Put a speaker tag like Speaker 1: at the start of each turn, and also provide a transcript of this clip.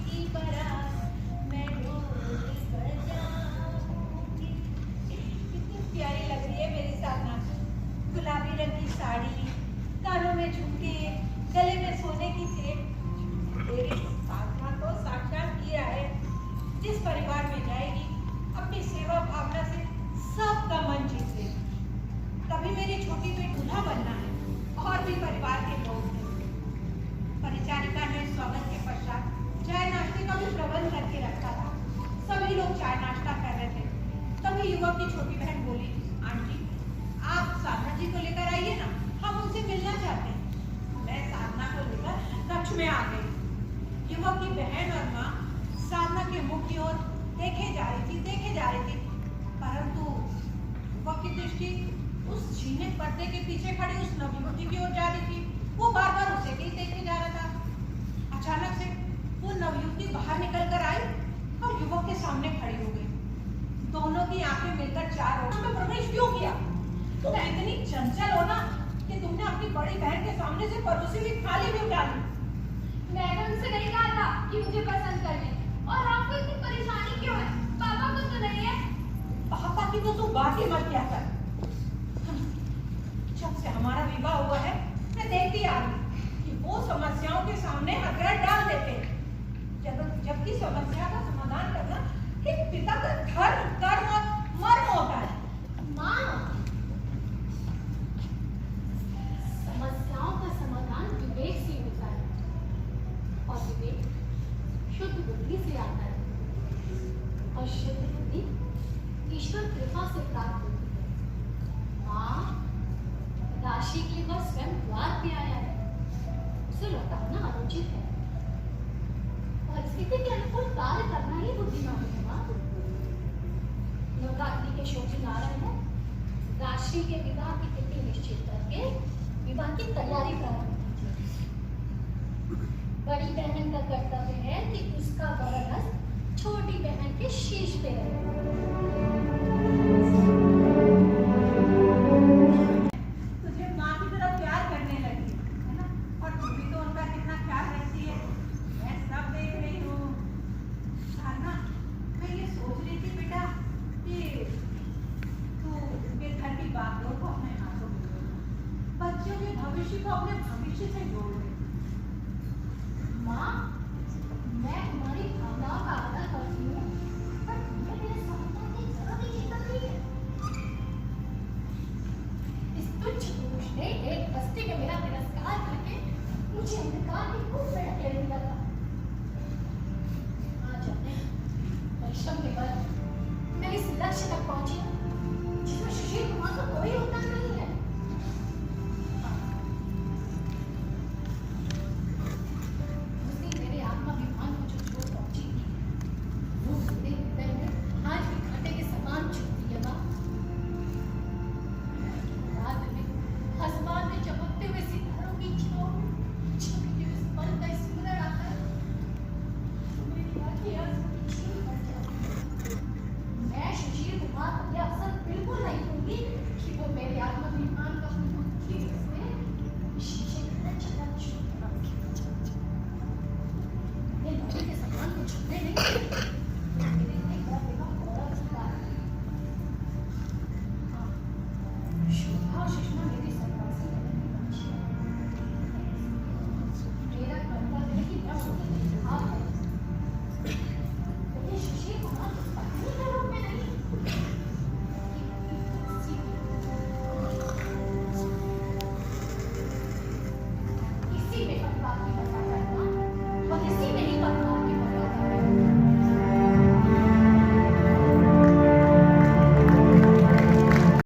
Speaker 1: की बारात मैं ढोल बजाऊंगी। कितनी प्यारी लग रही है मेरी साधना। गुलाबी रंग की साड़ी, कानों में झुमके, गले में सोने की चेन। मेरी साधना तो साक्षात किया है। जिस परिवार में जाएगी अपनी सेवा भावना से सबका मन जीत लेगी। कभी मेरी छोटी बेटी दूल्हा बनना है और भी परिवार के लोग हैं। परिचारिका ने स्वागत के पश्चात चाय नाश्ते का भी प्रबंध करके रखा था। सभी लोग चाय नाश्ता कर रहे थे। तभी युवक की छोटी बहन बोली, आंटी आप साधना जी को लेकर आइए ना, हम उनसे मिलना चाहते हैं। मैं साधना को लेकर कक्ष में आ गई। युवक की बहन और माँ साधना के मुख की ओर देखे जा रही थी, परंतु युवक की दृष्टि उस छीने पर्दे के पीछे खड़ी उस नवयुवती की ओर जा रही थी। वो बार बार उसे ही देखे जा रहा था। अचानक से वो नवयुवती बाहर निकल कर आई और युवक के सामने खड़ी हो गई। दोनों की आंखें मिलकर चार हो गई। प्रवेश क्यों किया? तुम इतनी चंचल हो ना कि तुमने अपनी बड़ी बहन के सामने से परोसी हुई थाली भी उठा ली।
Speaker 2: मैंने उनसे नहीं कहा था कि मुझे पसंद कर ले। और आपको इतनी परेशानी क्यों है? पापा को तो नहीं है।
Speaker 1: पापा की तो तू बात ही मत किया कर। जब से हमारा विवाह हुआ है मैं देखती आ रही कि वो समस्याओं के सामने हथियार डाल देते हैं, जबकि समस्या का समाधान करना एक पिता का धर्म, कर्म और मर्म होता है।
Speaker 2: माँ, समस्याओं का समाधान विवेक से होता है और विवेक शुद्ध बुद्धि से आता है और शुद्ध बुद्धि ईश्वर कृपा से प्राप्त होती है। माँ, राशि के लिए वह स्वयं द्वार पे आया है, उसे लौटाना अनुचित है। परिस्थिति के अनुकूल कार्य करना ही बुद्धिमानी है। माँ, नवरात्रि के शौकीन आ रहे हैं। राशि के विवाह की तिथि निश्चित करके विवाह की तैयारी प्रारंभ कीजिए। बड़ी बहन का कर्तव्य है कि उसका वरद हस्त छोटी बहन के शीश पे रहे।
Speaker 1: तुझे माँ की तरफ प्यार करने लगी है ना, और तू भी तो उनका कितना ख्याल रखती है, मैं सब देख रही हूँ। साधना, मैं ये सोच रही थी बेटा कि तू उनके घर की बागडोर को अपने हाथों में ले ले, बच्चों के भविष्य को अपने भविष्य से जोड़ ले।
Speaker 2: माँ, मैं तुम्हारी भावनाओं का आदर करती हूँ, पर तुम्हें मेरे सपनों की जरूरत ही नहीं है। इस तुच्छ पुरुष ने एक बस्ती में मेरा तिरस्कार करके मुझे अंधकार की कूप में ढकेल दिया था। आज अपने परिश्रम के बल मैं इस लक्ष्य तक पहुंची जिसमें सुशील कुमार का कोई योगदान नहीं है।